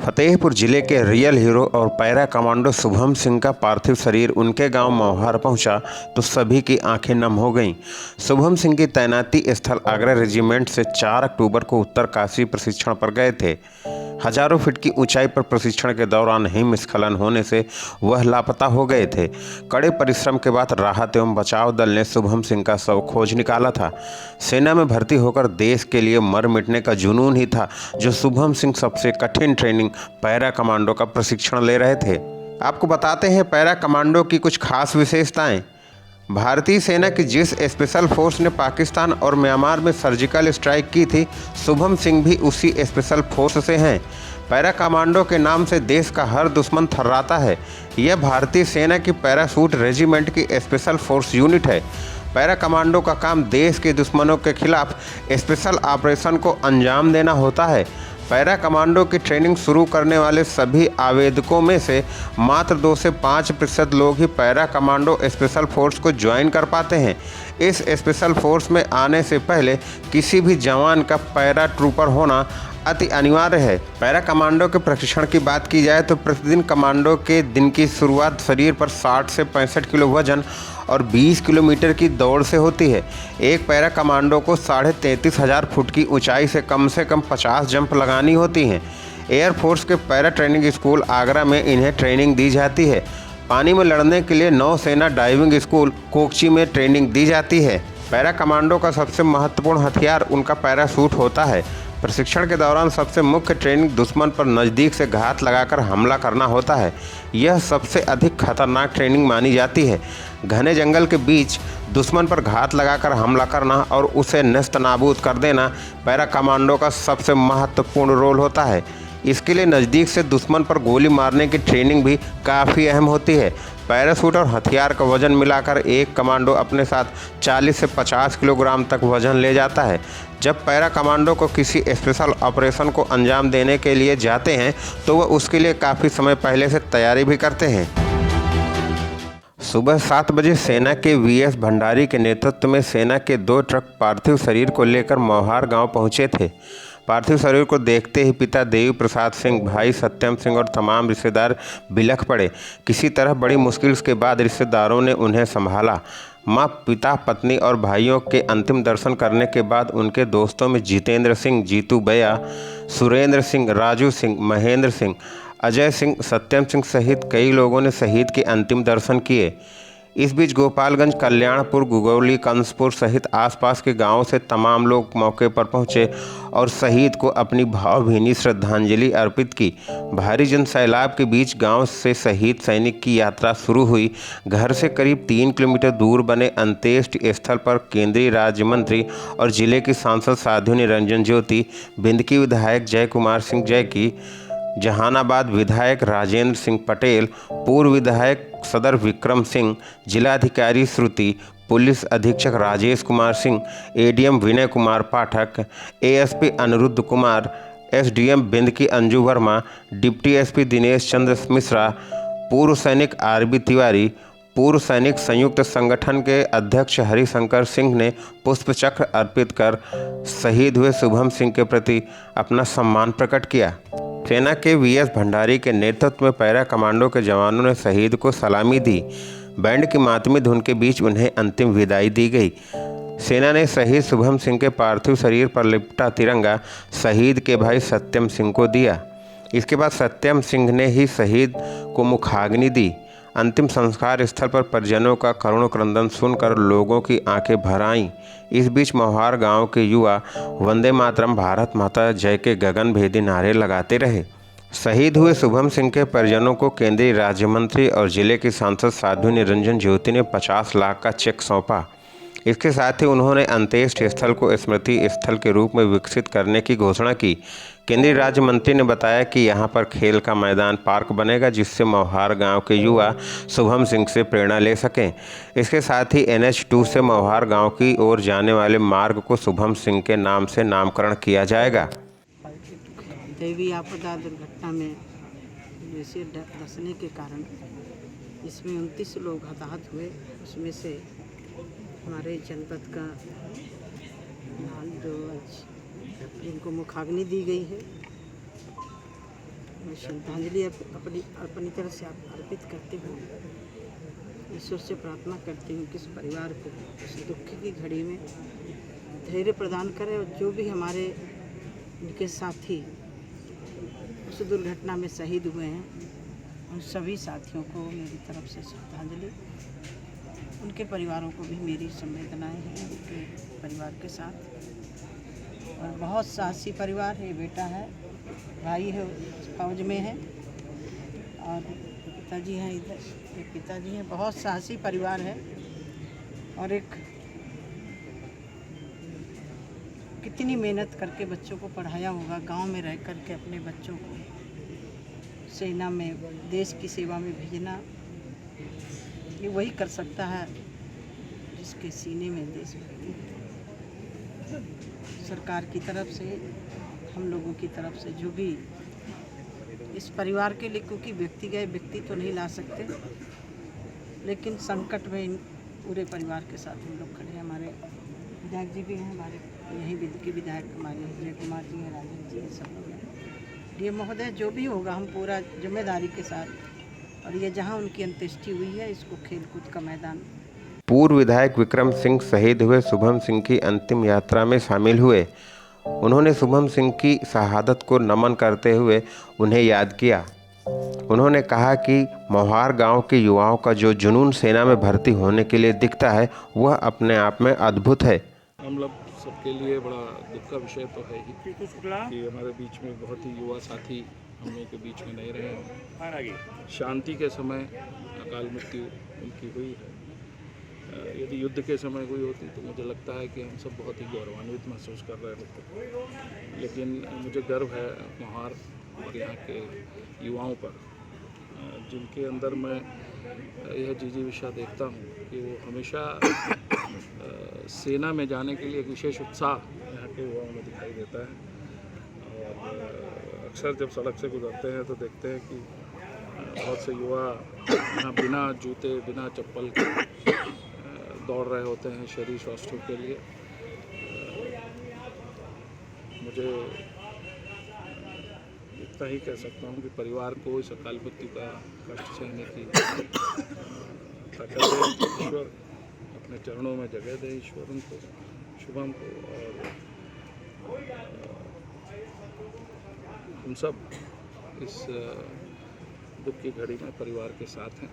फतेहपुर जिले के real hero और पैरा कमांडो शुभम सिंह का पार्थिव शरीर उनके गांव मौहार पहुंचा तो सभी की आंखें नम हो गईं। शुभम सिंह की तैनाती स्थल आगरा रेजिमेंट से 4 अक्टूबर को उत्तरकाशी प्रशिक्षण पर गए थे। हजारों फीट की ऊंचाई पर प्रशिक्षण के दौरान हिमस्खलन होने से वह लापता हो गए थे। कड़े परिश्रम के बाद राहत एवं बचाव दल ने शुभम सिंह का शव खोज निकाला था। सेना में भर्ती होकर देश के लिए मर मिटने का जुनून ही था जो शुभम सिंह सबसे कठिन ट्रेनिंग पैरा कमांडो का प्रशिक्षण ले रहे थे। आपको बताते हैं पैरा कमांडो की कुछ खास विशेषताएं। भारतीय सेना की जिस स्पेशल फोर्स ने पाकिस्तान और म्यांमार में सर्जिकल स्ट्राइक की थी, शुभम सिंह भी उसी स्पेशल फोर्स से हैं। पैरा कमांडो के नाम से देश का हर दुश्मन थर्राता है। यह भारतीय सेना की पैराशूट रेजिमेंट की स्पेशल फोर्स यूनिट है। पैरा कमांडो का काम देश के दुश्मनों के खिलाफ स्पेशल ऑपरेशन को अंजाम देना होता है। पैरा कमांडो की ट्रेनिंग शुरू करने वाले सभी आवेदकों में से मात्र 2 से 5% लोग ही पैरा कमांडो स्पेशल फोर्स को ज्वाइन कर पाते हैं। इस स्पेशल फोर्स में आने से पहले किसी भी जवान का पैरा ट्रूपर होना अति अनिवार्य है। पैरा कमांडो के प्रशिक्षण की बात की जाए तो प्रतिदिन कमांडो के दिन की शुरुआत शरीर पर 60 से 65 किलो वजन और 20 किलोमीटर की दौड़ से होती है। एक पैरा कमांडो को 33,500 फुट की ऊंचाई से कम 50 जंप लगानी होती हैं। एयरफोर्स के पैरा ट्रेनिंग स्कूल आगरा में इन्हें ट्रेनिंग दी जाती है। पानी में लड़ने के लिए नौसेना डाइविंग स्कूल कोच्चि में ट्रेनिंग दी जाती है। पैरा कमांडो का सबसे महत्वपूर्ण हथियार उनका पैराशूट होता है। प्रशिक्षण के दौरान सबसे मुख्य ट्रेनिंग दुश्मन पर नज़दीक से घात लगाकर हमला करना होता है। यह सबसे अधिक खतरनाक ट्रेनिंग मानी जाती है। घने जंगल के बीच दुश्मन पर घात लगाकर हमला करना और उसे नेस्त नाबूद कर देना पैरा कमांडो का सबसे महत्वपूर्ण रोल होता है। इसके लिए नज़दीक से दुश्मन पर गोली मारने की ट्रेनिंग भी काफ़ी अहम होती है। पैराशूट और हथियार का वजन मिलाकर एक कमांडो अपने साथ 40 से 50 किलोग्राम तक वजन ले जाता है। जब पैरा कमांडो को किसी स्पेशल ऑपरेशन को अंजाम देने के लिए जाते हैं तो वह उसके लिए काफ़ी समय पहले से तैयारी भी करते हैं। सुबह 7 बजे सेना के वीएस भंडारी के नेतृत्व में सेना के 2 ट्रक पार्थिव शरीर को लेकर मौहार गांव पहुंचे थे। पार्थिव शरीर को देखते ही पिता देवी प्रसाद सिंह, भाई सत्यम सिंह और तमाम रिश्तेदार बिलख पड़े। किसी तरह बड़ी मुश्किल के बाद रिश्तेदारों ने उन्हें संभाला। माँ, पिता, पत्नी और भाइयों के अंतिम दर्शन करने के बाद उनके दोस्तों में जितेंद्र सिंह, जीतू भैया, सुरेंद्र सिंह, राजू सिंह, महेंद्र सिंह, अजय सिंह, सत्यम सिंह सहित कई लोगों ने शहीद के अंतिम दर्शन किए। इस बीच गोपालगंज, कल्याणपुर, गुगौली, कंसपुर सहित आसपास के गांवों से तमाम लोग मौके पर पहुंचे और शहीद को अपनी भावभीनी श्रद्धांजलि अर्पित की। भारी जन सैलाब के बीच गांव से शहीद सैनिक की यात्रा शुरू हुई। घर से करीब 3 किलोमीटर दूर बने अंत्येष्टि स्थल पर केंद्रीय राज्य मंत्री और जिले की सांसद साध्वी निरंजन ज्योति, बिंदकी विधायक जय कुमार सिंह जैकी, जहानाबाद विधायक राजेंद्र सिंह पटेल, पूर्व विधायक सदर विक्रम सिंह, जिलाधिकारी श्रुति, पुलिस अधीक्षक Rajesh Kumar Singh, ADM Vinay Kumar Pathak, ASP Aniruddh Kumar, SDM Bindki Anju Verma, deputy SP Dinesh Chandra Mishra, पूर्व सैनिक आरबी तिवारी, पूर्व सैनिक संयुक्त संगठन के अध्यक्ष हरिशंकर सिंह ने पुष्पचक्र अर्पित कर शहीद हुए शुभम सिंह के प्रति अपना सम्मान प्रकट किया। सेना के वीएस भंडारी के नेतृत्व में पैरा कमांडो के जवानों ने शहीद को सलामी दी। बैंड की मातमी धुन के बीच उन्हें अंतिम विदाई दी गई। सेना ने शहीद शुभम सिंह के पार्थिव शरीर पर लिपटा तिरंगा शहीद के भाई सत्यम सिंह को दिया। इसके बाद सत्यम सिंह ने ही शहीद को मुखाग्नि दी। अंतिम संस्कार स्थल पर परिजनों का करुण क्रंदन सुनकर लोगों की आंखें भर आईं। इस बीच मौहार गांव के युवा वंदे मातरम, भारत माता जय के गगनभेदी नारे लगाते रहे। शहीद हुए शुभम सिंह के परिजनों को केंद्रीय राज्य मंत्री और जिले की सांसद साध्वी निरंजन ज्योति ने 50 लाख का चेक सौंपा। इसके साथ ही उन्होंने अंत्येष्टि स्थल को स्मृति स्थल के रूप में विकसित करने की घोषणा की। केंद्रीय राज्य मंत्री ने बताया कि यहां पर खेल का मैदान, पार्क बनेगा जिससे मौहार गांव के युवा शुभम सिंह से प्रेरणा ले सकें। इसके साथ ही NH2 से मौहार गांव की ओर जाने वाले मार्ग को शुभम सिंह के नाम से नामकरण किया जाएगा। दैवीय आपदा दुर्घटना में जैसे धंसने के कारण इसमें 29 लोग हताहत हुए। उसमें से हमारे जनपद का नाम जो जिनको मुखाग्नि दी गई है मैं श्रद्धांजलि अपनी तरफ से अर्पित करती हूँ। ईश्वर से प्रार्थना करती हूँ कि इस परिवार को इस दुख की घड़ी में धैर्य प्रदान करें, और जो भी हमारे उनके साथी उस दुर्घटना में शहीद हुए हैं उन सभी साथियों को मेरी तरफ से श्रद्धांजलि। उनके परिवारों को भी मेरी संवेदनाएं हैं उनके परिवार के साथ। और बहुत साहसी परिवार है, बेटा है, भाई है, फौज में है, और पिताजी हैं इधर, ये पिताजी हैं। बहुत साहसी परिवार है। और एक कितनी मेहनत करके बच्चों को पढ़ाया होगा, गांव में रह कर के अपने बच्चों को सेना में देश की सेवा में भेजना, ये वही कर सकता है जिसके सीने में देशभक्ति है। सरकार की तरफ से, हम लोगों की तरफ से जो भी इस परिवार के लिए, क्योंकि व्यक्ति गए व्यक्ति तो नहीं ला सकते, लेकिन संकट में इन पूरे परिवार के साथ हम लोग खड़े हैं। हमारे विधायक जी भी हैं, हमारे यहीं के विधायक हमारे जय कुमार जी हैं, राजेश जी हैं, सब लोग हैं। ये महोदय जो भी होगा हम पूरा जिम्मेदारी के साथ, और ये जहाँ उनकी अंत्येष्टि हुई है इसको खेलकूद का मैदान। पूर्व विधायक विक्रम सिंह शहीद हुए शुभम सिंह की अंतिम यात्रा में शामिल हुए। उन्होंने शुभम सिंह की शहादत को नमन करते हुए उन्हें याद किया। उन्होंने कहा कि मोहार गांव के युवाओं का जो जुनून सेना में भर्ती होने के लिए दिखता है वह अपने आप में अद्भुत है। हम लोग सबके लिए बड़ा दुख का विषय तो है ही कि हमारे बीच में बहुत ही युवा साथी हम लोगों के बीच में नहीं रहे। शांति के समय अकाल मृत्यु उनकी हुई है। यदि युद्ध के समय हुई होती तो मुझे लगता है कि हम सब बहुत ही गौरवान्वित महसूस कर रहे होते। लेकिन मुझे गर्व है मोहार और यहाँ के युवाओं पर, जिनके अंदर मैं यह जिजीविषा देखता हूँ कि वो हमेशा सेना में जाने के लिए एक विशेष उत्साह यहाँ के युवाओं में दिखाई देता है। और अक्सर जब सड़क से गुजरते हैं तो देखते हैं कि बहुत से युवा यहाँ बिना जूते बिना चप्पल के दौड़ रहे होते हैं शरीर स्वास्थ्य के लिए। मुझे इतना ही कह सकता हूँ कि परिवार को इस अकाल मृत्यु का कष्ट सहने की ताकत दे ईश्वर, अपने चरणों में जगह दे ईश्वर उनको, शुभम को। और हम सब इस दुख की घड़ी में परिवार के साथ हैं।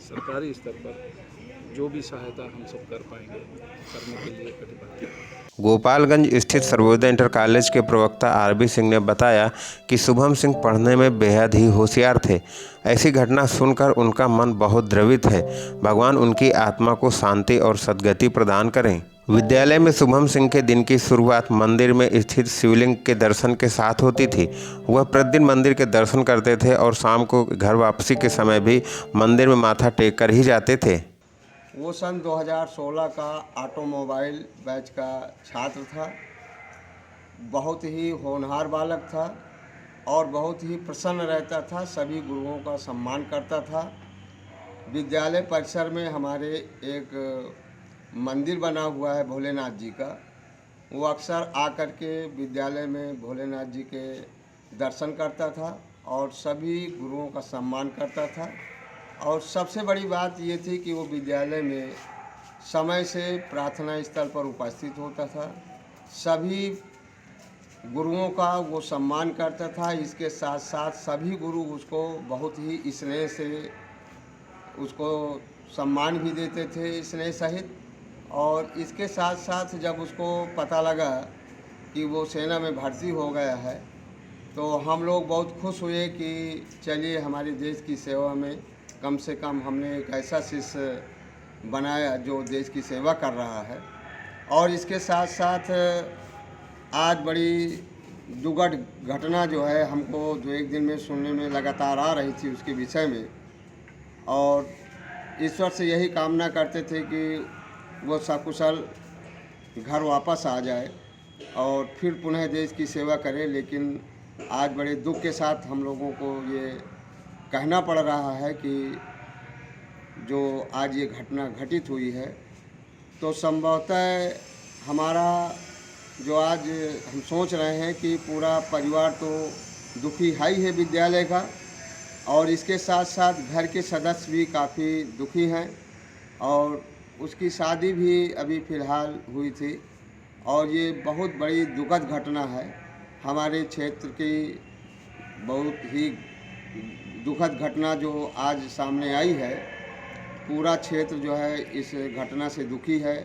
सरकारी स्तर पर जो भी सहायता हम सब कर पाएंगे करने के लिए प्रतिबद्ध हैं। गोपालगंज स्थित सर्वोदय इंटर कॉलेज के प्रवक्ता आरबी सिंह ने बताया कि शुभम सिंह पढ़ने में बेहद ही होशियार थे। ऐसी घटना सुनकर उनका मन बहुत द्रवित है। भगवान उनकी आत्मा को शांति और सद्गति प्रदान करें। विद्यालय में शुभम सिंह के दिन की शुरुआत मंदिर में स्थित शिवलिंग के दर्शन के साथ होती थी। वह प्रतिदिन मंदिर के दर्शन करते थे और शाम को घर वापसी के समय भी मंदिर में माथा टेक कर ही जाते थे। वो सन 2016 का ऑटोमोबाइल बैच का छात्र था। बहुत ही होनहार बालक था और बहुत ही प्रसन्न रहता था, सभी गुरुओं का सम्मान करता था। विद्यालय परिसर में हमारे एक मंदिर बना हुआ है भोलेनाथ जी का। वो अक्सर आकर के विद्यालय में भोलेनाथ जी के दर्शन करता था और सभी गुरुओं का सम्मान करता था। और सबसे बड़ी बात ये थी कि वो विद्यालय में समय से प्रार्थना स्थल पर उपस्थित होता था। सभी गुरुओं का वो सम्मान करता था। इसके साथ साथ सभी गुरु उसको बहुत ही स्नेह से उसको सम्मान भी देते थे, स्नेह सहित। और इसके साथ साथ जब उसको पता लगा कि वो सेना में भर्ती हो गया है तो हम लोग बहुत खुश हुए कि चलिए हमारे देश की सेवा में कम से कम हमने एक ऐसा शिष्य बनाया जो देश की सेवा कर रहा है। और इसके साथ साथ आज बड़ी दुखद घटना जो है हमको जो एक दिन में सुनने में लगातार आ रही थी उसके विषय में, और ईश्वर से यही कामना करते थे कि वो सकुशल घर वापस आ जाए और फिर पुनः देश की सेवा करे। लेकिन आज बड़े दुख के साथ हम लोगों को ये कहना पड़ रहा है कि जो आज ये घटना घटित हुई है तो संभवतः हमारा जो आज हम सोच रहे हैं कि पूरा परिवार तो दुखी है ही है विद्यालय का, और इसके साथ साथ घर के सदस्य भी काफ़ी दुखी हैं। और उसकी शादी भी अभी फ़िलहाल हुई थी, और ये बहुत बड़ी दुखद घटना है हमारे क्षेत्र की, बहुत ही दुखद घटना जो आज सामने आई है। पूरा क्षेत्र जो है इस घटना से दुखी है,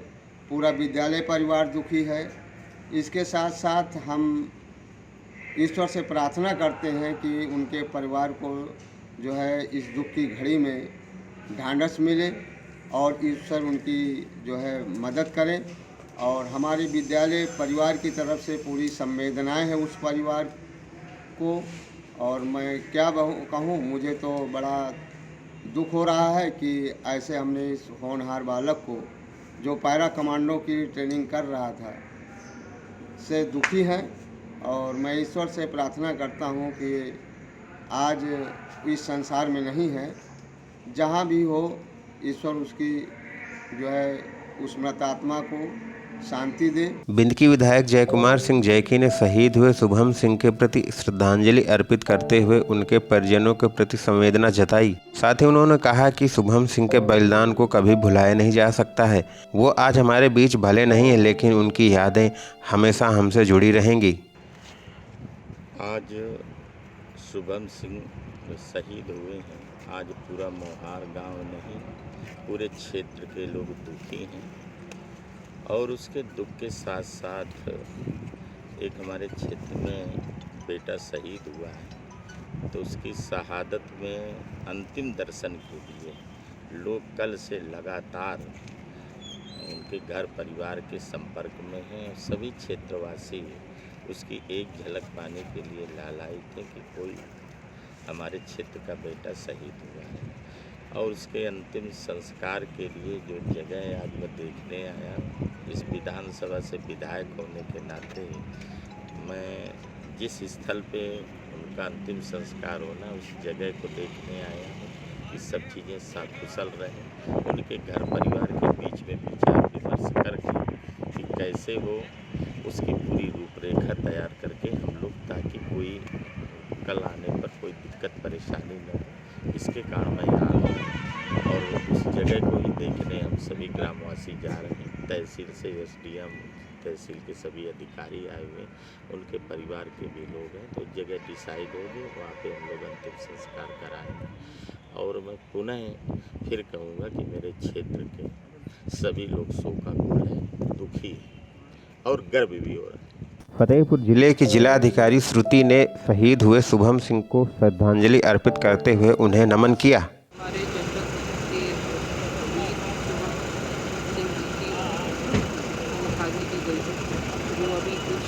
पूरा विद्यालय परिवार दुखी है। इसके साथ साथ हम ईश्वर से प्रार्थना करते हैं कि उनके परिवार को जो है इस दुख की घड़ी में ढांढस मिले और ईश्वर उनकी जो है मदद करें। और हमारे विद्यालय परिवार की तरफ से पूरी संवेदनाएं हैं उस परिवार को। और मैं क्या कहूँ, मुझे तो बड़ा दुख हो रहा है कि ऐसे हमने इस होनहार बालक को, जो पैरा कमांडो की ट्रेनिंग कर रहा था, से दुखी हैं। और मैं ईश्वर से प्रार्थना करता हूँ कि आज इस संसार में नहीं है, जहाँ भी हो ईश्वर उसकी जो है उस मृतात्मा को शांति दे। बिंदकी विधायक जयकुमार सिंह जैकी ने शहीद हुए शुभम सिंह के प्रति श्रद्धांजलि अर्पित करते हुए उनके परिजनों के प्रति संवेदना जताई। साथ ही उन्होंने कहा कि शुभम सिंह के बलिदान को कभी भुलाया नहीं जा सकता है। वो आज हमारे बीच भले नहीं है, लेकिन उनकी यादें हमेशा हमसे जुड़ी रहेंगी। आज शुभम सिंह शहीद हुए हैं। आज पूरा मोहार गांव नहीं, पूरे क्षेत्र के लोग दुखी हैं। और उसके दुख के साथ साथ एक हमारे क्षेत्र में बेटा शहीद हुआ है, तो उसकी शहादत में अंतिम दर्शन के लिए लोग कल से लगातार उनके घर परिवार के संपर्क में हैं। सभी क्षेत्रवासी उसकी एक झलक पाने के लिए लालायित थे कि कोई हमारे क्षेत्र का बेटा शहीद हुआ है। और उसके अंतिम संस्कार के लिए जो जगह आज मैं देखने आया, इस विधानसभा से विधायक होने के नाते मैं जिस स्थल पे उनका अंतिम संस्कार होना, उस जगह को देखने आया हूँ कि सब चीज़ें सकुशल रहें। उनके घर परिवार के बीच में विचार विमर्श करके कि कैसे वो उसकी पूरी रूपरेखा तैयार करके हम लोग, ताकि कोई कल आने पर कोई दिक्कत परेशानी न हो, इसके कारण मैं यहाँ हूँ। और उस जगह को ही देखने हम सभी ग्रामवासी जा रहे हैं। तहसील से एसडीएम, तहसील के सभी अधिकारी आए हुए, उनके परिवार के भी लोग हैं। तो जगह डिसाइड होगी, वहाँ पे हम लोग अंतिम संस्कार कराएंगे। और मैं पुनः फिर कहूँगा कि मेरे क्षेत्र के सभी लोग शोकाकुल हैं, दुखी हैं और गर्व भी हो रहा है। फतेहपुर जिले की जिलाधिकारी श्रुति ने शहीद हुए शुभम सिंह को श्रद्धांजलि अर्पित करते हुए उन्हें नमन किया। हमारे जनपद के वीर शुभम सिंह जी की मुखाग्नि की गई है, जो अभी कुछ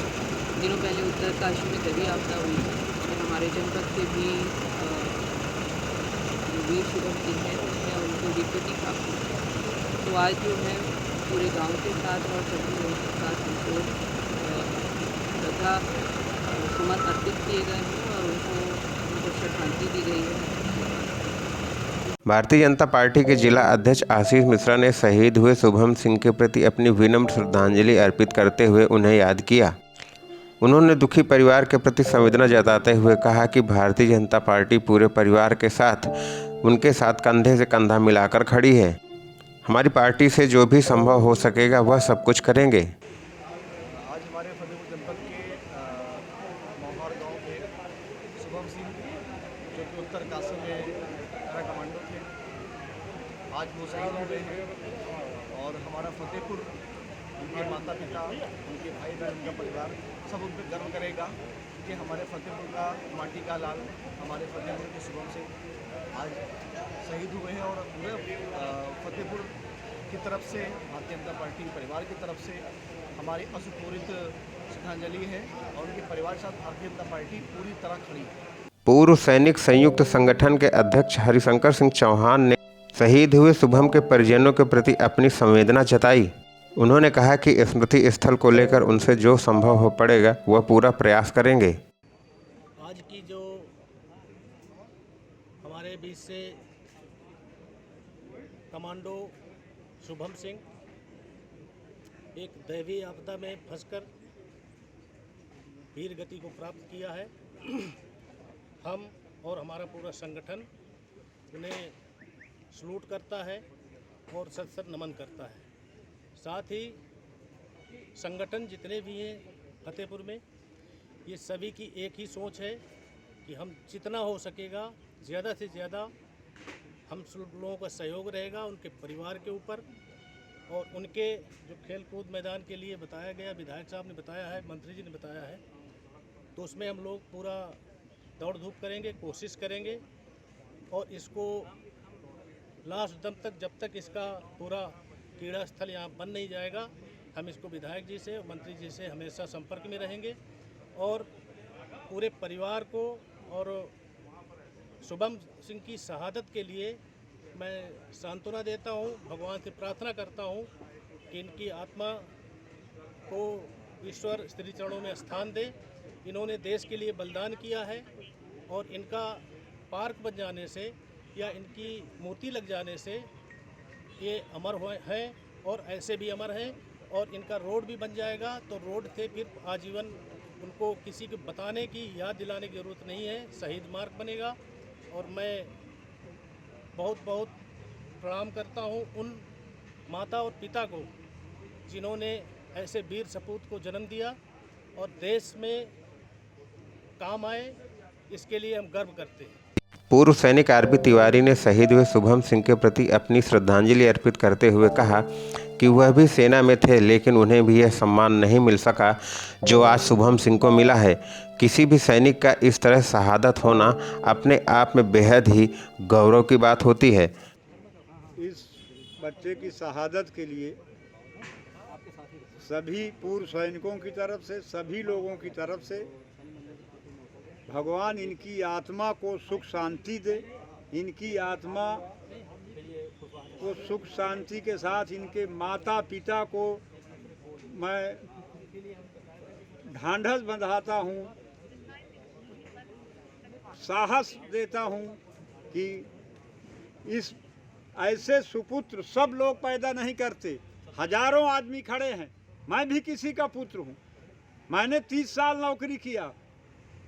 दिनों पहले उत्तरकाशी में तभी आपदा हुई है। तो हमारे जनपद के भी वीर शुभम सिंह है, उनको विपत्ति प्राप्त हुई है। तो आज जो है पूरे गांव के साथ और सभी लोगों के साथ उनको तथा सुमन अर्पित किए गए हैं और उनको श्रद्धांजलि दी गई है। भारतीय जनता पार्टी के जिला अध्यक्ष आशीष मिश्रा ने शहीद हुए शुभम सिंह के प्रति अपनी विनम्र श्रद्धांजलि अर्पित करते हुए उन्हें याद किया। उन्होंने दुखी परिवार के प्रति संवेदना जताते हुए कहा कि भारतीय जनता पार्टी पूरे परिवार के साथ उनके साथ कंधे से कंधा मिलाकर खड़ी है। हमारी पार्टी से जो भी संभव हो सकेगा वह सब कुछ करेंगे। आज हमारे फतेहपुर जनपद के मोहार गांव के शुभम सिंह, जो कि उत्तरकाशी में पैरा कमांडो थे, आज वो शहीद हो गए हैं। और हमारा फतेहपुर, उनके माता पिता, उनके भाई बहन, उनका परिवार सब उन पर गर्व करेगा कि हमारे फतेहपुर का माटी का लाल, हमारे फतेहपुर के शुभम सिंह आज शहीद हुए हैं। और पूरे फतेहपुर की तरफ से, भारतीय जनता पार्टी परिवार की तरफ से हमारी अश्रुपूरित श्रद्धांजलि है और उनके परिवार के साथ भारतीय जनता पार्टी पूरी तरह खड़ी है। पूर्व सैनिक संयुक्त संगठन के अध्यक्ष हरिशंकर सिंह चौहान ने शहीद हुए शुभम के परिजनों के प्रति अपनी संवेदना जताई। उन्होंने कहा कि स्मृति स्थल को लेकर उनसे जो संभव हो पड़ेगा वह पूरा प्रयास करेंगे। आज की जो हमारे बीच से कमांडो शुभम सिंह एक दैवीय आपदा में फंसकर वीर गति को प्राप्त किया है हम और हमारा पूरा संगठन उन्हें सलूट करता है और सत सत नमन करता है। साथ ही संगठन जितने भी हैं फतेहपुर में, ये सभी की एक ही सोच है कि हम जितना हो सकेगा ज़्यादा से ज़्यादा हम लोगों का सहयोग रहेगा उनके परिवार के ऊपर। और उनके जो खेल कूद मैदान के लिए बताया गया, विधायक साहब ने बताया है, मंत्री जी ने बताया है, तो उसमें हम लोग पूरा दौड़ धूप करेंगे, कोशिश करेंगे और इसको लास्ट दम तक, जब तक इसका पूरा क्रीड़ा स्थल यहाँ बन नहीं जाएगा, हम इसको विधायक जी से, मंत्री जी से हमेशा संपर्क में रहेंगे और पूरे परिवार को और शुभम सिंह की शहादत के लिए मैं सांत्वना देता हूँ, भगवान से प्रार्थना करता हूँ कि इनकी आत्मा को ईश्वर स्त्री चरणों में स्थान दे। इन्होंने देश के लिए बलिदान किया है और इनका पार्क बन जाने से या इनकी मूर्ति लग जाने से ये अमर हुए हैं और ऐसे भी अमर हैं। और इनका रोड भी बन जाएगा तो रोड से फिर आजीवन उनको किसी को बताने की, याद दिलाने की ज़रूरत नहीं है, शहीद मार्ग बनेगा। और मैं बहुत बहुत प्रणाम करता हूँ उन माता और पिता को जिन्होंने ऐसे वीर सपूत को जन्म दिया और देश में काम आए, इसके लिए हम गर्व करते हैं। पूर्व सैनिक आरपी तिवारी ने शहीद हुए शुभम सिंह के प्रति अपनी श्रद्धांजलि अर्पित करते हुए कहा कि वह भी सेना में थे, लेकिन उन्हें भी यह सम्मान नहीं मिल सका जो आज शुभम सिंह को मिला है। किसी भी सैनिक का इस तरह शहादत होना अपने आप में बेहद ही गौरव की बात होती है। इस बच्चे की शहादत के लिए सभी पूर्व सैनिकों की तरफ से, सभी लोगों की तरफ से भगवान इनकी आत्मा को सुख शांति दे। इनकी आत्मा को सुख शांति के साथ इनके माता पिता को मैं ढांढस बंधाता हूँ, साहस देता हूँ कि इस ऐसे सुपुत्र सब लोग पैदा नहीं करते। हजारों आदमी खड़े हैं, मैं भी किसी का पुत्र हूँ। मैंने 30 साल नौकरी किया,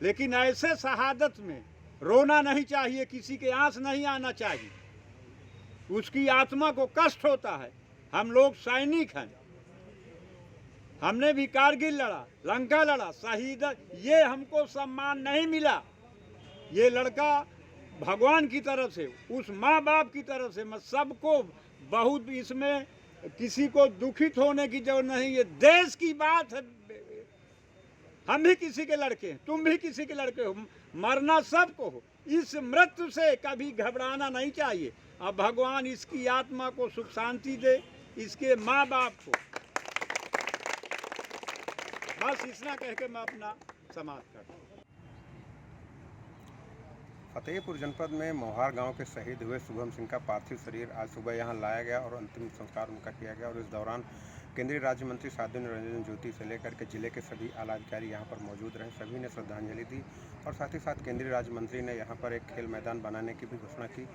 लेकिन ऐसे शहादत में रोना नहीं चाहिए, किसी के आंस नहीं आना चाहिए। उसकी आत्मा को कष्ट होता है। हम लोग सैनिक हैं, हमने भी कारगिल लड़ा, लंका लड़ा, शहीद। ये हमको सम्मान नहीं मिला। ये लड़का भगवान की तरफ से, उस माँ बाप की तरफ से, मैं सबको बहुत, इसमें किसी को दुखित होने की जरूरत नहीं। ये देश की बात है। हम भी किसी के लड़के हैं, तुम भी किसी के लड़के हो, मरना सबको हो। इस मृत्यु से कभी घबराना नहीं चाहिए। अब भगवान इसकी आत्मा को सुख शांति दे, इसके माँ बाप को। बस इतना कह के मैं अपना समाप्त करता हूँ। फतेहपुर जनपद में मोहार गांव के शहीद हुए शुभम सिंह का पार्थिव शरीर आज सुबह यहां लाया गया और अंतिम संस्कार उनका किया गया। और इस दौरान केंद्रीय राज्य मंत्री साध्वी निरंजन ज्योति से लेकर के जिले के सभी आला अधिकारी यहां पर मौजूद रहे। सभी ने श्रद्धांजलि दी और साथ ही साथ केंद्रीय राज्य मंत्री ने यहां पर एक खेल मैदान बनाने की भी घोषणा की।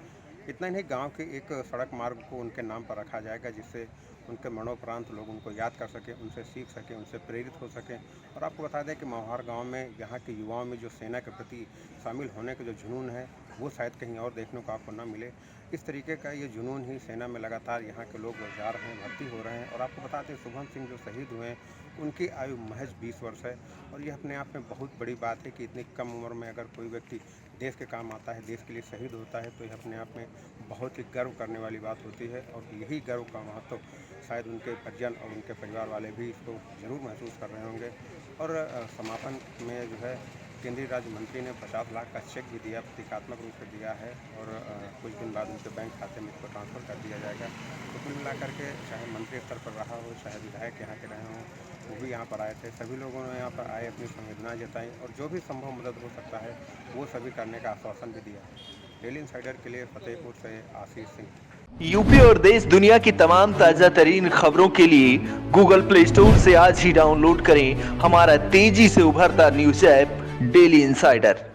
इतना ही नहीं, गाँव के एक सड़क मार्ग को उनके नाम पर रखा जाएगा, जिससे उनके मरणोपरांत लोग उनको याद कर सकें, उनसे सीख सकें, उनसे प्रेरित हो सकें। और आपको बता दें कि मोहार गांव में यहाँ के युवाओं में जो सेना के प्रति शामिल होने का जो जुनून है, वो शायद कहीं और देखने को आपको ना मिले। इस तरीके का ये जुनून ही सेना में लगातार यहाँ के लोग जा रहे हैं, भर्ती हो रहे हैं। और आपको बताते हैं शुभम सिंह जो शहीद हुए हैं, उनकी आयु महज 20 वर्ष है। और ये अपने आप में बहुत बड़ी बात है कि इतनी कम उम्र में अगर कोई व्यक्ति देश के काम आता है, देश के लिए शहीद होता है, तो यह अपने आप में बहुत ही गर्व करने वाली बात होती है। और यही गर्व का महत्व शायद उनके परिजन और उनके परिवार वाले भी इसको ज़रूर महसूस कर रहे होंगे। और समापन में जो है केंद्रीय राज्य मंत्री ने 50 लाख का चेक भी दिया, प्रतीकात्मक रूप से दिया है। और कुछ दिन बाद उनके बैंक खाते में इसको ट्रांसफ़र कर दिया जाएगा। तो कुल मिलाकर के चाहे मंत्री स्तर पर रहा हो, चाहे विधायक यहाँ के रहे हों, वो भी यहाँ पर आए थे। सभी लोगों ने यहाँ पर आए, अपनी संवेदना जताई और जो भी संभव मदद हो सकता है वो सभी करने का आश्वासन भी दिया। डेली इंसाइडर के लिए फतेहपुर से आशीष सिंह। यूपी और देश दुनिया की तमाम ताज़ा तरीन खबरों के लिए गूगल प्ले स्टोर से आज ही डाउनलोड करें हमारा तेजी से उभरता न्यूज़ ऐप डेली इंसाइडर।